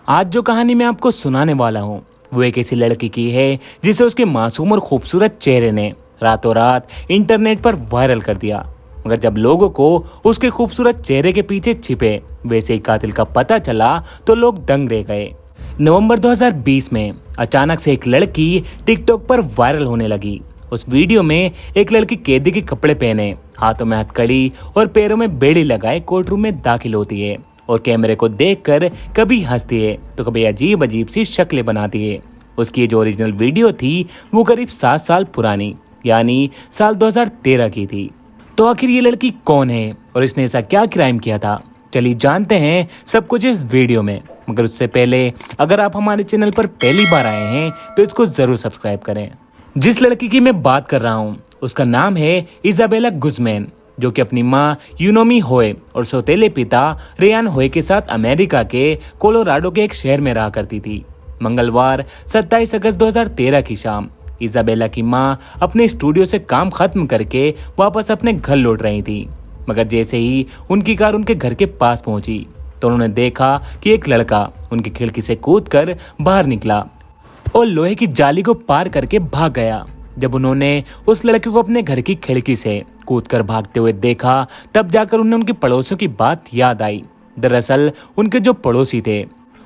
आज जो कहानी मैं आपको सुनाने वाला हूँ वो एक ऐसी लड़की की है जिसे उसके मासूम और खूबसूरत चेहरे ने रातों रात इंटरनेट पर वायरल कर दिया। मगर जब लोगों को उसके खूबसूरत चेहरे के पीछे छिपे वैसे ही कातिल का पता चला तो लोग दंग रह गए। नवंबर 2020 में अचानक से एक लड़की टिकटॉक पर वायरल होने लगी। उस वीडियो में एक लड़की कैदी के कपड़े पहने, हाथों में हथकड़ी और पैरों में बेड़ी लगाए कोर्ट रूम में दाखिल होती है और कैमरे को देखकर कभी हंसती है तो कभी अजीब अजीब सी शक्लें बनाती है। उसकी जो ओरिजिनल वीडियो थी वो करीब 7 साल पुरानी यानी साल 2013 की थी। तो आखिर ये लड़की कौन है और इसने ऐसा क्या क्राइम किया था, चलिए जानते हैं सब कुछ इस वीडियो में। मगर उससे पहले अगर आप हमारे चैनल पर पहली बार आए हैं तो इसको जरूर सब्सक्राइब करें। जिस लड़की की मैं बात कर रहा हूँ उसका नाम है इजाबेला गुज़मैन, जो कि अपनी माँ यूनोमी होए और सौतेले पिता रेयान होए के साथ अमेरिका के कोलोराडो के एक शहर में रहा करती थी। मंगलवार 27 अगस्त 2013 की शाम इजाबेला की माँ अपने स्टूडियो से काम खत्म करके वापस अपने घर लौट रही थी। मगर जैसे ही उनकी कार उनके घर के पास पहुंची तो उन्होंने देखा कि एक लड़का उनकी खिड़की से कूदकर बाहर निकला और लोहे की जाली को पार करके भाग गया। जब उन्होंने उस लड़के को अपने घर की खिड़की से कूदकर भागते हुए देखा तब जाकर उन्हें उनके पड़ोसियों की बात याद आई। दरअसल उनके जो पड़ोसी थे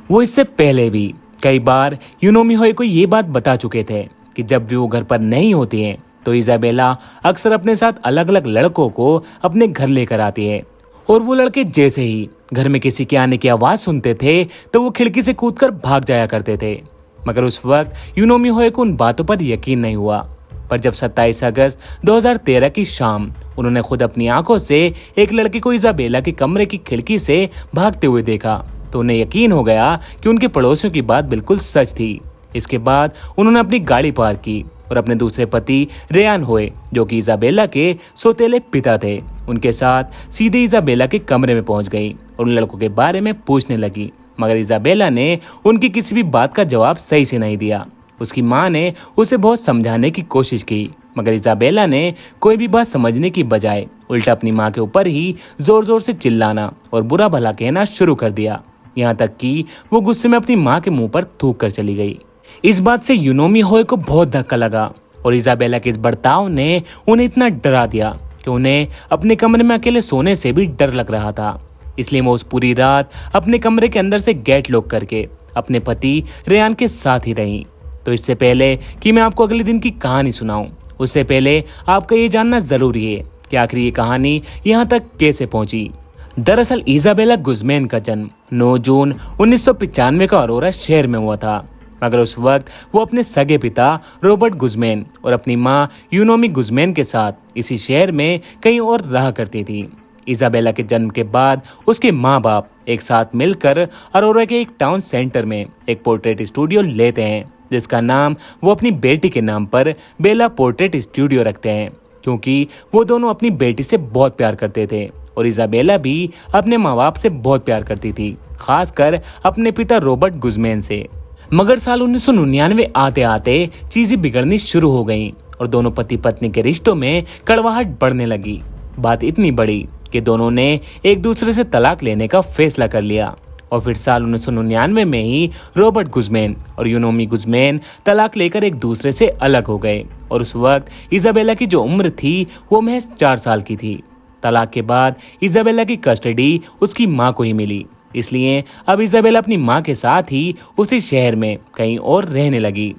वो इससे पहले भी कई बार यूनोमी होए को ये बात बता चुके थे कि जब भी वो घर पर नहीं होती है तो इजाबेला अक्सर अपने साथ अलग अलग लड़कों को अपने घर लेकर आती है और वो लड़के जैसे ही घर में किसी के आने की आवाज सुनते थे तो वो खिड़की से कूदकर भाग जाया करते थे। मगर उस वक्त यूनोमी होए को उन बातों पर यकीन नहीं हुआ। पर जब 27 अगस्त 2013 की शाम उन्होंने खुद अपनी आंखों से एक लड़के को इजाबेला के कमरे की खिड़की से भागते हुए देखा तो उन्हें यकीन हो गया कि उनके पड़ोसियों की बात बिल्कुल सच थी। इसके बाद उन्होंने अपनी गाड़ी पार्क की और अपने दूसरे पति रेयान होए, जो कि इजाबेला के सौतेले पिता थे, उनके साथ सीधे इजाबेला के कमरे में पहुंच गई और उन लड़कों के बारे में पूछने लगी। मगर इजाबेला ने उनकी किसी भी बात का जवाब सही से नहीं दिया। उसकी माँ ने उसे बहुत समझाने की कोशिश की मगर इजाबेला ने कोई भी बात समझने की बजाय उल्टा अपनी माँ के ऊपर ही जोर जोर से चिल्लाना और बुरा भला कहना शुरू कर दिया। यहाँ तक कि वो गुस्से में अपनी माँ के मुंह पर थूक कर चली गई। इस बात से यूनोमी होए को बहुत धक्का लगा और इजाबेला के इस बर्ताव ने उन्हें इतना डरा दिया कि उन्हें अपने कमरे में अकेले सोने से भी डर लग रहा था। इसलिए वो उस पूरी रात अपने कमरे के अंदर से गेट लॉक करके अपने पति रेयान के साथ ही रही। तो इससे पहले कि मैं आपको अगले दिन की कहानी सुनाऊं उससे पहले आपका ये जानना जरूरी है कि आखिर ये कहानी यहाँ तक कैसे पहुंची। दरअसल इजाबेला गुज़मैन का जन्म 9 जून 1995 का अरोरा शहर में हुआ था। मगर उस वक्त वो अपने सगे पिता रॉबर्ट गुज़मैन और अपनी माँ यूनोमी गुज़मैन के साथ इसी शहर में कहीं और रहा करती थी। इजाबेला के जन्म के बाद उसके माँ बाप एक साथ मिलकर अरोरा के एक टाउन सेंटर में एक पोर्ट्रेट स्टूडियो लेते हैं, जिसका नाम वो अपनी बेटी के नाम पर बेला पोर्ट्रेट स्टूडियो रखते हैं, क्योंकि वो दोनों अपनी बेटी से बहुत प्यार करते थे और इजाबेला भी अपने माँ बाप से बहुत प्यार करती थी, खासकर अपने पिता रॉबर्ट गुज़मैन से। मगर साल 1999 आते आते चीजें बिगड़नी शुरू हो गईं और दोनों पति पत्नी के रिश्तों में कड़वाहट बढ़ने लगी। बात इतनी बड़ी कि दोनों ने एक दूसरे से तलाक लेने का फैसला कर लिया और फिर साल 1999 में ही रॉबर्ट गुज़मैन और यूनोमी गुज़मैन तलाक लेकर एक दूसरे से अलग हो गए और उस वक्त इजाबेला की जो उम्र थी वो महज 4 साल की थी। तलाक के बाद इजाबेला की कस्टडी उसकी माँ को ही मिली, इसलिए अब इजाबेला अपनी माँ के साथ ही उसी शहर में कहीं और रहने लगी।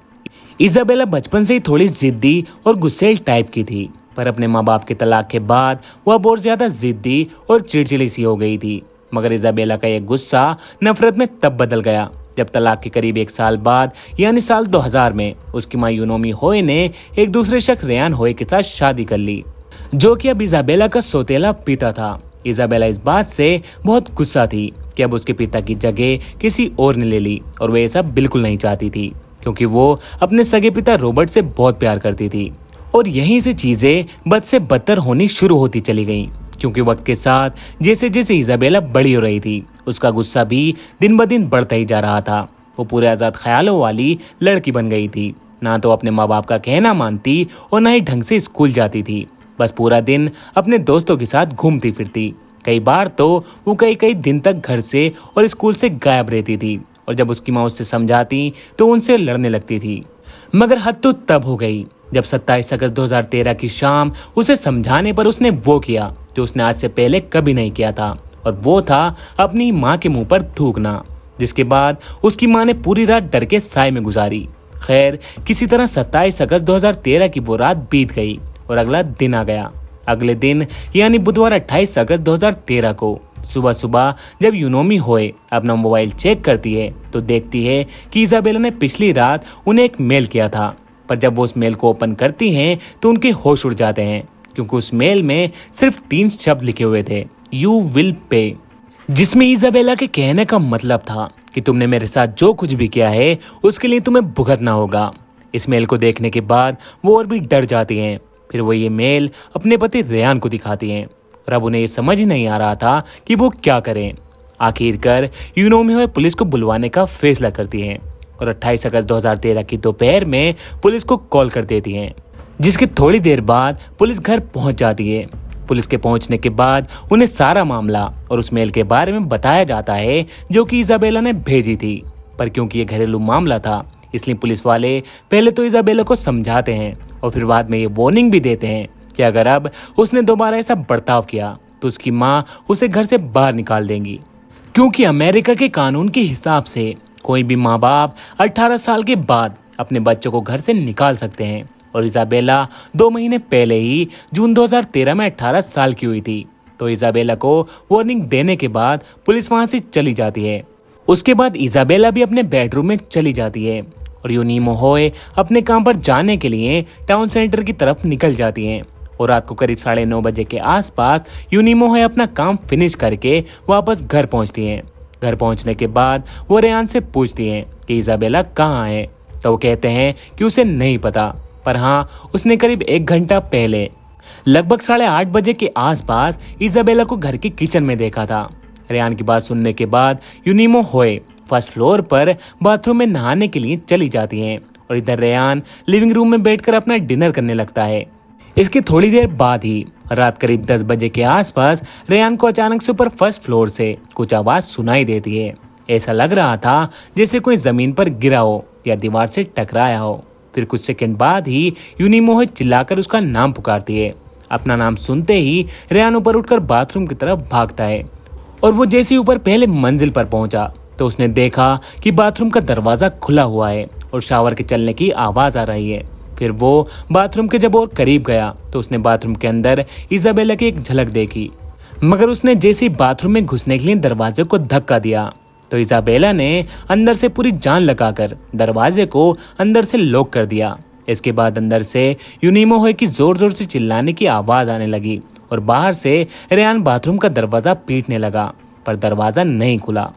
इजाबेला बचपन से ही थोड़ी जिद्दी और गुस्सैल टाइप की थी, पर अपने माँ बाप के तलाक के बाद वह बहुत ज्यादा जिद्दी और चिड़चिड़ी सी हो गई थी। मगर इजाबेला का यह गुस्सा नफरत में तब बदल गया जब तलाक के करीब 1 साल बाद यानी साल 2000 में उसकी माँ यूनोमी होए ने एक दूसरे शख्स रेयान होए के साथ शादी कर ली, जो कि अब इजाबेला का सौतेला पिता था। इजाबेला इस बात से बहुत गुस्सा थी कि अब उसके पिता की जगह किसी और ने ले ली और वह ऐसा बिल्कुल नहीं चाहती थी, क्योंकि वो अपने सगे पिता रॉबर्ट से बहुत प्यार करती थी। और यहीं से चीजें बद से बदतर होनी शुरू होती चली गईं, क्योंकि वक्त के साथ जैसे जैसे इजाबेला बड़ी हो रही थी उसका गुस्सा भी दिन ब दिन बढ़ता ही जा रहा था। वो पूरे आजाद ख्यालों वाली लड़की बन गई थी, ना तो अपने माँ बाप का कहना मानती और ना ही ढंग से स्कूल जाती थी। बस पूरा दिन अपने दोस्तों के साथ घूमती फिरती। कई बार तो वो कई दिन तक घर से और स्कूल से गायब रहती थी और जब उसकी माँ उससे समझाती तो उनसे लड़ने लगती थी। मगर हद तो तब हो गई जब 27 अगस्त 2013 की शाम उसे समझाने पर उसने वो किया जो उसने आज से पहले कभी नहीं किया था, और वो था अपनी माँ के मुंह पर थूकना। जिसके बाद उसकी माँ ने पूरी रात डर के साए में गुजारी। खैर, किसी तरह 27 अगस्त 2013 की वो रात बीत गई और अगला दिन आ गया। अगले दिन यानी बुधवार 28 अगस्त 2013 को सुबह सुबह जब यूनोमी होए अपना मोबाइल चेक करती है तो देखती है कि इजाबेला ने पिछली रात उन्हें एक मेल किया था। पर जब वो उस मेल को ओपन करती हैं तो उनके होश उड़ जाते हैं, क्योंकि उस मेल में सिर्फ 3 शब्द लिखे हुए थे, यू विल पे, जिसमें इजाबेला के कहने का मतलब था कि तुमने मेरे साथ जो कुछ भी किया है उसके लिए तुम्हें भुगतना होगा। इस मेल को देखने के बाद वो और भी डर जाती हैं। फिर वो ये मेल अपने पति रेयान को दिखाती हैं और अब उन्हें ये समझ नहीं आ रहा था कि वो क्या करें। आखिरकार यूनोमी हुए पुलिस को बुलवाने का फैसला करती हैं और 28 अगस्त 2013 की दोपहर में पुलिस को कॉल कर देती हैं, जिसके थोड़ी देर बाद पुलिस घर पहुंच जाती है। पुलिस के पहुंचने के बाद उन्हें सारा मामला और उस मेल के बारे में बताया जाता है जो कि इजाबेला ने भेजी थी। पर क्योंकि ये घरेलू मामला था इसलिए पुलिस वाले पहले तो इजाबेला को समझाते हैं और फिर बाद में ये वार्निंग भी देते हैं कि अगर अब उसने दोबारा ऐसा बर्ताव किया तो उसकी माँ उसे घर से बाहर निकाल देंगी, क्योंकि अमेरिका के कानून के हिसाब से कोई भी माँ बाप 18 साल के बाद अपने बच्चों को घर से निकाल सकते हैं। और इजाबेला 2 महीने पहले ही जून 2013 में 18 साल की हुई थी। तो इजाबेला को वार्निंग देने के बाद पुलिस वहां से चली जाती है। उसके बाद इजाबेला भी अपने बेडरूम में चली जाती है और यूनिमो होए अपने काम पर जाने के लिए टाउन सेंटर की तरफ निकल जाती हैं। और रात को करीब 9:30 बजे के आसपास यूनिमो होए अपना काम फिनिश करके वापस घर पहुंचती हैं। घर पहुंचने के बाद वो रेयान से पूछती हैं कि इजाबेला कहाँ है, तो वो कहते हैं कि उसे नहीं पता, पर हाँ उसने करीब 1 घंटा पहले लगभग 8:30 बजे के आसपास इजाबेला को घर के किचन में देखा था। रेयान की बात सुनने के बाद यूनिमो होए फर्स्ट फ्लोर पर बाथरूम में नहाने के लिए चली जाती हैं और इधर रेयान लिविंग रूम में बैठकर अपना डिनर करने लगता है। इसकी थोड़ी देर बाद ही रात करीब 10 बजे के आसपास रेयान को अचानक से ऊपर फर्स्ट फ्लोर से कुछ आवाज सुनाई देती है। ऐसा लग रहा था जैसे कोई जमीन पर गिरा हो या दीवार से टकराया हो। फिर कुछ सेकंड बाद ही यूनिमो चिल्लाकर उसका नाम पुकारती है। अपना नाम सुनते ही रेयान ऊपर उठकर बाथरूम की तरफ भागता है और वो जैसे ही ऊपर पहले मंजिल पर पहुंचा तो उसने देखा कि बाथरूम का दरवाजा खुला हुआ है और शावर के चलने की आवाज आ रही है। फिर वो बाथरूम के जब और करीब गया तो उसने बाथरूम के अंदर इजाबेला की एक झलक देखी, मगर उसने जैसे ही बाथरूम में घुसने के लिए दरवाजे को धक्का दिया तो इजाबेला ने अंदर से पूरी जान लगाकर दरवाजे को अंदर से लॉक कर दिया। इसके बाद अंदर से यूनिमो होए की जोर जोर से चिल्लाने की आवाज आने लगी और बाहर से रेयान बाथरूम का दरवाजा पीटने लगा, पर दरवाजा नहीं खुला।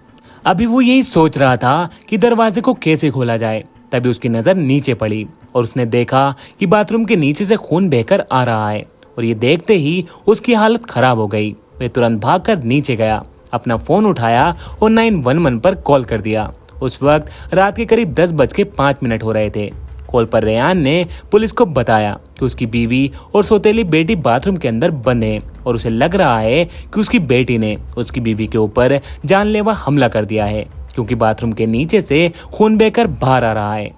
अभी वो यही सोच रहा था कि दरवाजे को कैसे खोला जाए, तभी उसकी नजर नीचे पड़ी और उसने देखा कि बाथरूम के नीचे से खून बहकर आ रहा है। और ये देखते ही उसकी हालत खराब हो गई। वह तुरंत भागकर नीचे गया, अपना फोन उठाया और 911 पर कॉल कर दिया। उस वक्त रात के करीब 10:05 हो रहे थे। कॉल पर रेयान ने पुलिस को बताया कि उसकी बीवी और सौतेली बेटी बाथरूम के अंदर बंद है और उसे लग रहा है कि उसकी बेटी ने उसकी बीवी के ऊपर जानलेवा हमला कर दिया है, क्योंकि बाथरूम के नीचे से खून बहकर बाहर आ रहा है।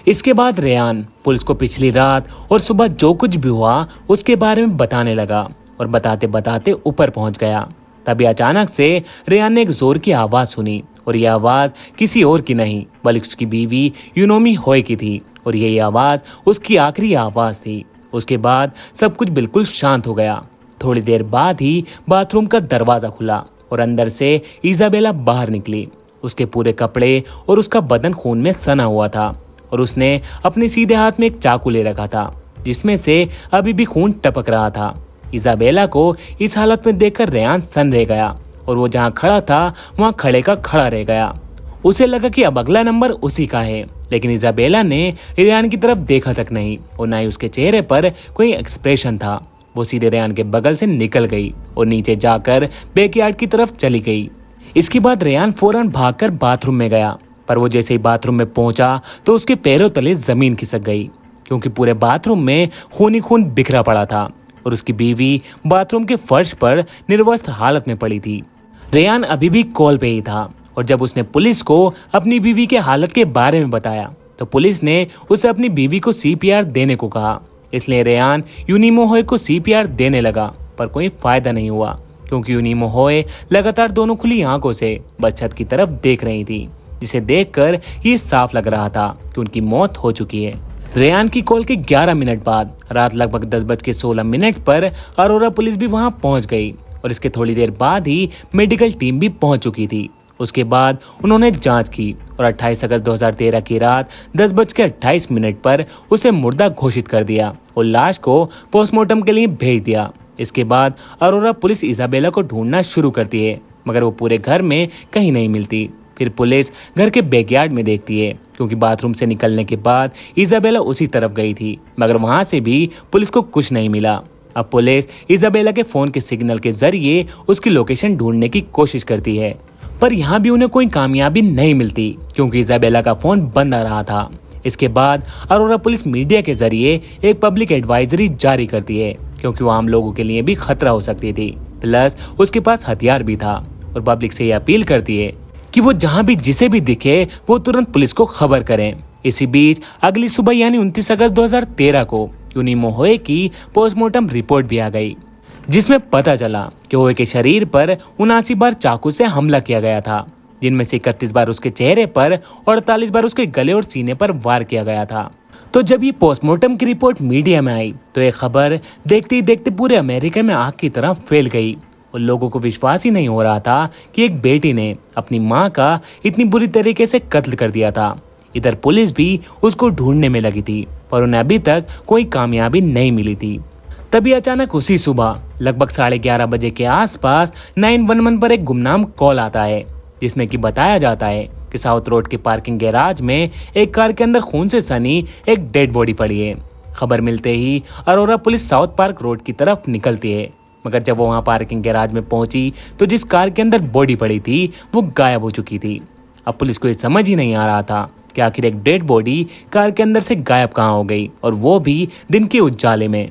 इसके बाद रेयान पुलिस को पिछली रात और सुबह जो कुछ भी हुआ उसके बारे में बताने लगा और बताते बताते ऊपर पहुंच गया। तभी अचानक से रेयान ने एक जोर की आवाज सुनी और यह आवाज किसी और की नहीं बल्कि उसकी बीवी यूनोमी होए की थी और यही आवाज उसकी आखिरी आवाज थी। उसके बाद सब कुछ बिल्कुल शांत हो गया। थोड़ी देर बाद ही बाथरूम का दरवाजा खुला और अंदर से इजाबेला बाहर निकली। उसके पूरे कपड़े और उसका बदन खून में सना हुआ था और उसने अपने सीधे हाथ में एक चाकू ले रखा था जिसमें से अभी भी खून टपक रहा था। इजाबेला को इस हालत में देखकर रेयान सन रह गया और वो जहाँ खड़ा था वहाँ खड़े का खड़ा रह गया। उसे लगा कि अब अगला नंबर उसी का है, लेकिन इजाबेला ने रेयान की तरफ देखा तक नहीं और ना ही उसके चेहरे पर कोई एक्सप्रेशन था। वो सीधे रेयान के बगल से निकल गई और नीचे जाकर बैकयार्ड की तरफ चली गई। इसके बाद रेयान फौरन भागकर बाथरूम में गया, पर वो जैसे ही बाथरूम में पहुंचा तो उसके पैरों तले जमीन खिसक गई, क्योंकि पूरे बाथरूम में खून ही खून बिखरा पड़ा था और उसकी बीवी बाथरूम के फर्श पर निर्वस्त्र हालत में पड़ी थी। रेयान अभी भी कॉल पे ही था और जब उसने पुलिस को अपनी बीवी के हालत के बारे में बताया तो पुलिस ने उसे अपनी बीवी को सीपीआर देने को कहा। इसलिए रेयान यूनिमो होए को सीपीआर देने लगा, पर कोई फायदा नहीं हुआ क्योंकि यूनिमो होए लगातार दोनों खुली आंखों से बस छत की तरफ देख रही थी, जिसे देखकर ये साफ लग रहा था कि उनकी मौत हो चुकी है। रेयान की कॉल के 11 मिनट बाद रात लगभग 10:16 पर अरोरा पुलिस भी वहां पहुंच गई और इसके थोड़ी देर बाद ही मेडिकल टीम भी पहुंच चुकी थी। उसके बाद उन्होंने जांच की और 28 अगस्त 2013 की रात 10:28 पर उसे मुर्दा घोषित कर दिया और लाश को पोस्टमार्टम के लिए भेज दिया। इसके बाद अरोरा पुलिस इजाबेला को ढूंढना शुरू करती है, मगर वो पूरे घर में कहीं नहीं मिलती। फिर पुलिस घर के बैकयार्ड में देखती है क्योंकि बाथरूम से निकलने के बाद इजाबेला उसी तरफ गई थी, मगर वहां से भी पुलिस को कुछ नहीं मिला। अब पुलिस इजाबेला के फोन के सिग्नल के जरिए उसकी लोकेशन ढूंढने की कोशिश करती है, पर यहाँ भी उन्हें कोई कामयाबी नहीं मिलती क्योंकि इजाबेला का फोन बंद आ रहा था। इसके बाद अरोरा पुलिस मीडिया के जरिए एक पब्लिक एडवाइजरी जारी करती है क्योंकि वो आम लोगों के लिए भी खतरा हो सकती थी, प्लस उसके पास हथियार भी था, और पब्लिक से ये अपील करती है कि वो जहां भी जिसे भी दिखे वो तुरंत पुलिस को खबर करें। इसी बीच अगली सुबह यानी 29 अगस्त 2013 को यूनिमो होए की पोस्टमार्टम रिपोर्ट भी आ गई, जिसमें पता चला कि होए के शरीर पर 79 बार चाकू से हमला किया गया था, जिनमें से 31 बार उसके चेहरे पर और 48 बार उसके गले और सीने पर वार किया गया था। तो जब ये पोस्टमार्टम की रिपोर्ट मीडिया में आई तो ये खबर देखते ही देखते पूरे अमेरिका में आग की तरह फैल गई और लोगों को विश्वास ही नहीं हो रहा था कि एक बेटी ने अपनी मां का इतनी बुरी तरीके से कत्ल कर दिया था। इधर पुलिस भी उसको ढूंढने में लगी थी, पर उन्हें अभी तक कोई कामयाबी नहीं मिली थी। तभी अचानक उसी सुबह लगभग 11:30 बजे के आसपास 911 पर एक गुमनाम कॉल आता है, जिसमें कि बताया जाता है कि साउथ रोड के पार्किंग गैराज में एक कार के अंदर खून से सनी एक डेड बॉडी पड़ी है। खबर मिलते ही Arora police South Park road की तरफ निकलती है, मगर जब वो वहां पार्किंग गैराज में पहुंची तो जिस कार के अंदर बॉडी पड़ी थी वो गायब हो चुकी थी। अब पुलिस को ये समझ ही नहीं आ रहा था कि आखिर एक डेड बॉडी कार के अंदर से गायब कहाँ हो गई, और वो भी दिन के उजाले में।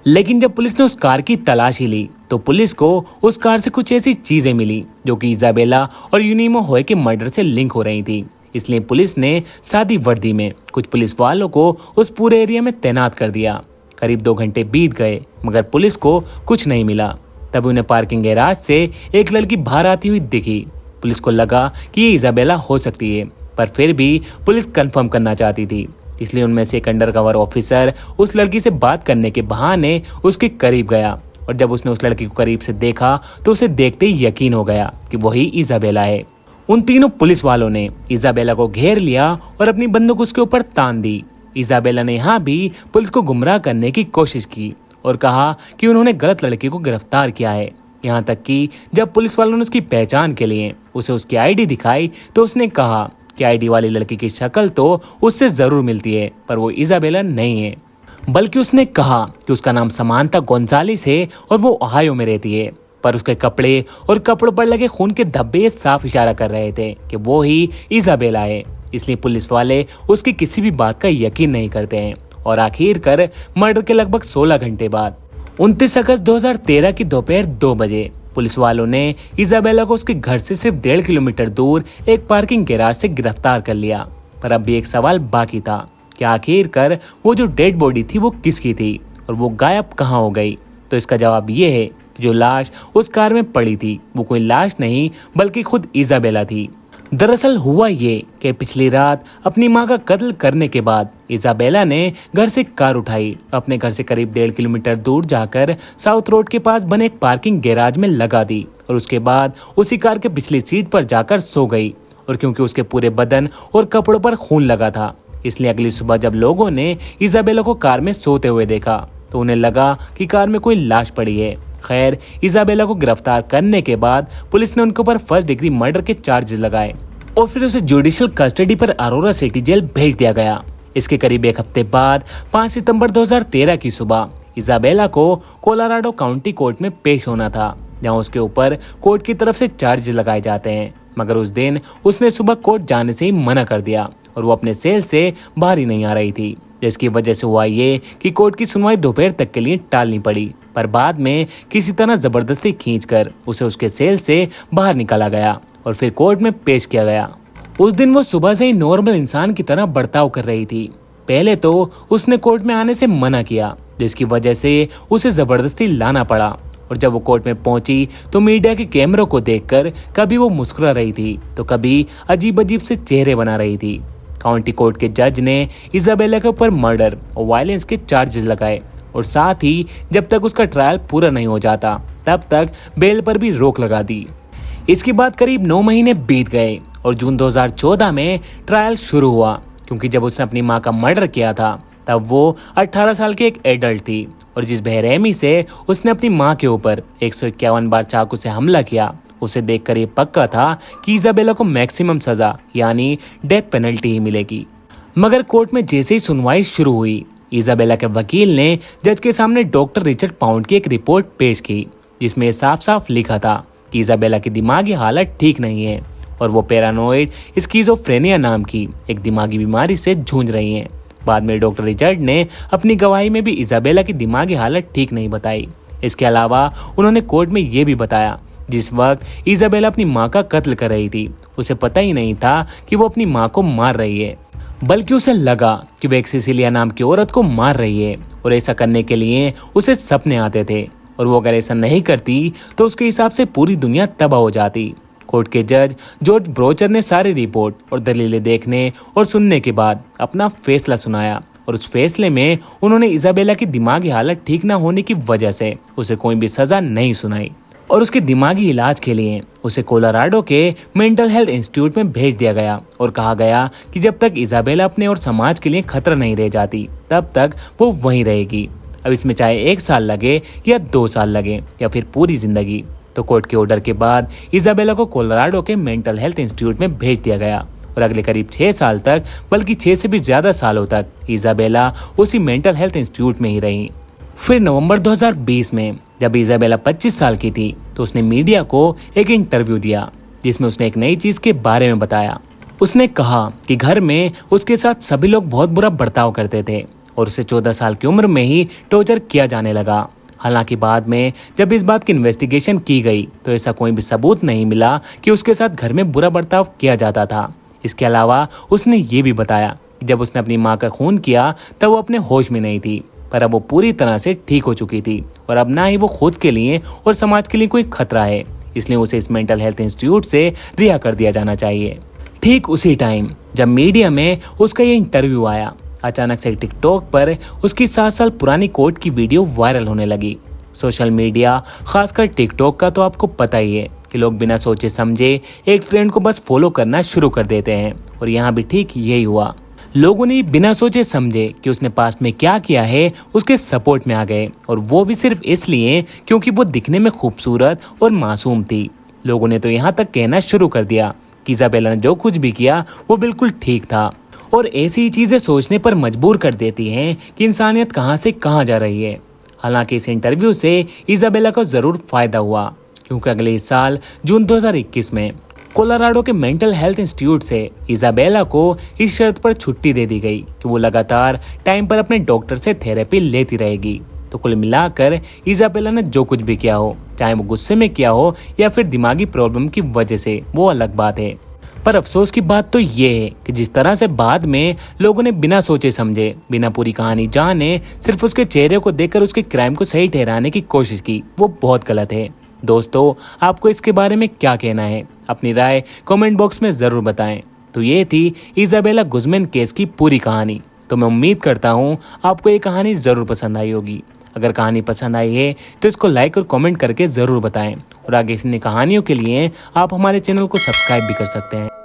लेकिन जब पुलिस ने उस कार की तलाशी ली तो पुलिस को उस कार से कुछ ऐसी चीजें मिली जो कि इजाबेला और यूनिमो होए के मर्डर से लिंक हो रही थी। इसलिए पुलिस ने सादी वर्दी में कुछ पुलिस वालों को उस पूरे एरिया में तैनात कर दिया। करीब 2 घंटे बीत गए मगर पुलिस को कुछ नहीं मिला। तब उन्हें पार्किंग गैराज से एक लड़की बाहर आती हुई दिखी। पुलिस को लगा कि ये इजाबेला हो सकती है, पर फिर भी पुलिस कंफर्म करना चाहती थी, इसलिए उनमें से एक अंडरकवर ऑफिसर उस लड़की से बात करने के बहाने उसके करीब गया, और जब उसने उस लड़की को करीब से देखा तो उसे देखते ही यकीन हो गया कि वही इजाबेला है। उन तीनों पुलिस वालों ने इजाबेला को घेर लिया और अपनी बंदूक उसके ऊपर तान दी। इजाबेला ने यहाँ भी पुलिस को गुमराह करने की कोशिश की और कहा कि उन्होंने गलत लड़की को गिरफ्तार किया है। यहाँ तक कि जब पुलिस वालों ने उसकी पहचान के लिए उसे उसकी आईडी दिखाई तो उसने कहा कि आईडी वाली लड़की की शक्ल तो उससे जरूर मिलती है, पर वो इजाबेला नहीं है। बल्कि उसने कहा कि उसका नाम समांथा गोंजालेस है और वो ओहायो में रहती है, पर उसके कपड़े और कपड़ों पर लगे खून के धब्बे साफ इशारा कर रहे थे कि वो ही इजाबेला है। इसलिए पुलिस वाले उसकी किसी भी बात का यकीन नहीं करते हैं, और आखिरकार मर्डर के लगभग 16 घंटे बाद 29 अगस्त 2013 की दोपहर 2 बजे पुलिस वालों ने इजाबेला को उसके घर से सिर्फ 1.5 किलोमीटर दूर एक पार्किंग गैराज से गिरफ्तार कर लिया। पर अब भी एक सवाल बाकी था कि आखिरकार वो जो डेड बॉडी थी वो किसकी थी और वो गायब कहाँ हो गई। तो इसका जवाब ये है कि जो लाश उस कार में पड़ी थी वो कोई लाश नहीं बल्कि खुद इजाबेला थी। दरअसल हुआ ये कि पिछली रात अपनी मां का कत्ल करने के बाद इजाबेला ने घर से कार उठाई, अपने घर से करीब 1.5 किलोमीटर दूर जाकर साउथ रोड के पास बने एक पार्किंग गैराज में लगा दी और उसके बाद उसी कार के पिछली सीट पर जाकर सो गई। और क्योंकि उसके पूरे बदन और कपड़ों पर खून लगा था, इसलिए अगली सुबह जब लोगों ने इजाबेला को कार में सोते हुए देखा तो उन्हें लगा कि कार में कोई लाश पड़ी है। खैर, इजाबेला को गिरफ्तार करने के बाद पुलिस ने उनके ऊपर फर्स्ट डिग्री मर्डर के चार्जेस लगाए और फिर उसे जुडिशियल कस्टडी पर अरोरा सिटी जेल भेज दिया गया। इसके करीब 1 हफ्ते बाद 5 सितंबर 2013 की सुबह इजाबेला को कोलोराडो काउंटी कोर्ट में पेश होना था, जहां उसके ऊपर कोर्ट की तरफ से चार्ज लगाए जाते हैं। मगर उस दिन उसने सुबह कोर्ट जाने से ही मना कर दिया और वो अपने सेल से बाहर ही नहीं आ रही थी, जिसकी वजह से हुआ ये कि कोर्ट की सुनवाई दोपहर तक के लिए टालनी पड़ी। पर बाद में किसी तरह जबरदस्ती खींचकर उसे उसके सेल से बाहर निकाला गया और फिर कोर्ट में पेश किया गया। उस दिन वो सुबह से ही नॉर्मल इंसान की तरह बर्ताव कर रही थी। पहले तो उसने कोर्ट में आने से मना किया, जिसकी वजह से उसे जबरदस्ती लाना पड़ा। और जब वो कोर्ट में पहुंची तो मीडिया के कैमरों को देखकर कभी वो मुस्कुरा रही थी तो कभी अजीब अजीब से चेहरे बना रही थी। काउंटी कोर्ट के जज ने इजाबेला के ऊपर मर्डर और वायलेंस के चार्जेस लगाए और साथ ही जब तक उसका ट्रायल पूरा नहीं हो जाता तब तक बेल पर भी रोक लगा दी। इसके बाद करीब 9 महीने बीत गए और जून 2014 में ट्रायल शुरू हुआ, क्योंकि जब उसने अपनी मां का मर्डर किया था तब वो 18 साल की एक एडल्ट थी और जिस बेरहमी से उसने अपनी मां के ऊपर 151 बार चाकू से हमला किया, उसे देखकर ये पक्का था कि इजाबेला को मैक्सिमम सजा यानी डेथ पेनल्टी ही मिलेगी। मगर कोर्ट में जैसे ही सुनवाई शुरू हुई, इजाबेला के वकील ने जज के सामने डॉक्टर रिचर्ड पाउंड की एक रिपोर्ट पेश की, जिसमें साफ साफ लिखा था कि इजाबेला की दिमागी हालत ठीक नहीं है और वो पैरानोइड स्किज़ोफ्रेनिया नाम की एक दिमागी बीमारी से जूझ रही हैं। बाद में डॉक्टर रिचर्ड ने अपनी गवाही में भी इजाबेला की दिमागी हालत ठीक नहीं बताई। इसके अलावा उन्होंने कोर्ट में ये भी बताया, जिस वक्त इजाबेला अपनी मां का कत्ल कर रही थी उसे पता ही नहीं था कि वो अपनी मां को मार रही है, बल्कि उसे लगा कि वो एक सिसिलिया नाम की औरत को मार रही है और ऐसा करने के लिए उसे सपने आते थे और वो अगर ऐसा नहीं करती तो उसके हिसाब से पूरी दुनिया तबाह हो जाती। कोर्ट के जज जॉर्ज ब्रोचर ने सारी रिपोर्ट और दलीलें देखने और सुनने के बाद अपना फैसला सुनाया और उस फैसले में उन्होंने इजाबेला की दिमागी हालत ठीक न होने की वजह से उसे कोई भी सजा नहीं सुनाई और उसके दिमागी इलाज के लिए उसे कोलोराडो के मेंटल हेल्थ इंस्टीट्यूट में भेज दिया गया और कहा गया कि जब तक इजाबेला अपने और समाज के लिए खतरा नहीं रह जाती तब तक वो वहीं रहेगी। अब इसमें चाहे 1 साल लगे या 2 साल लगे या फिर पूरी जिंदगी। तो कोर्ट के ऑर्डर के बाद इजाबेला को कोलोराडो के मेंटल हेल्थ इंस्टीट्यूट में भेज दिया गया और अगले करीब 6 साल तक, बल्कि 6 से भी ज्यादा सालों तक इजाबेला उसी मेंटल हेल्थ इंस्टीट्यूट में ही रही। फिर नवंबर 2020 में जब इजाबेला 25 साल की थी तो उसने मीडिया को एक इंटरव्यू दिया, जिसमें उसने एक नई चीज के बारे में बताया। उसने कहा कि घर में उसके साथ सभी लोग बहुत बुरा बर्ताव करते थे और उसे 14 साल की उम्र में ही टॉर्चर किया जाने लगा। हालांकि बाद में जब इस बात की इन्वेस्टिगेशन की गई तो ऐसा कोई भी सबूत नहीं मिला कि उसके साथ घर में बुरा बर्ताव किया जाता था। इसके अलावा उसने ये भी बताया कि जब उसने अपनी मां का खून किया तब वो अपने होश में नहीं थी, पर अब वो पूरी तरह से ठीक हो चुकी थी और अब ना ही वो खुद के लिए और समाज के लिए कोई खतरा है, इसलिए उसे इस मेंटल हेल्थ इंस्टीट्यूट से रिहा कर दिया जाना चाहिए। ठीक उसी टाइम जब मीडिया में उसका ये इंटरव्यू आया, अचानक से टिकटॉक पर उसकी 7 साल पुरानी कोर्ट की वीडियो वायरल होने लगी। सोशल मीडिया, खासकर टिकटॉक का तो आपको पता ही है कि लोग बिना सोचे समझे एक ट्रेंड को बस फॉलो करना शुरू कर देते हैं और यहाँ भी ठीक यही हुआ। लोगों ने बिना सोचे समझे कि उसने पास्ट में क्या किया है उसके सपोर्ट में आ गए और वो भी सिर्फ इसलिए क्योंकि वो दिखने में खूबसूरत और मासूम थी। लोगों ने तो यहाँ तक कहना शुरू कर दिया कि इजाबेला ने जो कुछ भी किया वो बिल्कुल ठीक था और ऐसी ही चीजें सोचने पर मजबूर कर देती हैं कि इंसानियत कहां से कहां जा रही है। हालांकि इस इंटरव्यू से इजाबेला को जरूर फायदा हुआ, क्योंकि अगले साल जून 2021 में कोलोराडो के मेंटल हेल्थ इंस्टीट्यूट से इजाबेला को इस शर्त पर छुट्टी दे दी गई कि वो लगातार टाइम पर अपने डॉक्टर से थेरेपी लेती रहेगी। तो कुल मिलाकर इजाबेला ने जो कुछ भी किया हो, चाहे वो गुस्से में किया हो या फिर दिमागी प्रॉब्लम की वजह से, वो अलग बात है। पर अफसोस की बात तो ये है कि जिस तरह से बाद में लोगों ने बिना सोचे समझे, बिना पूरी कहानी जाने, सिर्फ उसके चेहरे को देखकर उसके क्राइम को सही ठहराने की कोशिश की, वो बहुत गलत है। दोस्तों, आपको इसके बारे में क्या कहना है? अपनी राय कमेंट बॉक्स में जरूर बताएं। तो ये थी इजाबेला गुज़मैन केस की पूरी कहानी। तो मैं उम्मीद करता हूँ आपको ये कहानी जरूर पसंद आई होगी। अगर कहानी पसंद आई है तो इसको लाइक और कमेंट करके जरूर बताएं और आगे इतनी कहानियों के लिए आप हमारे चैनल को सब्सक्राइब भी कर सकते हैं।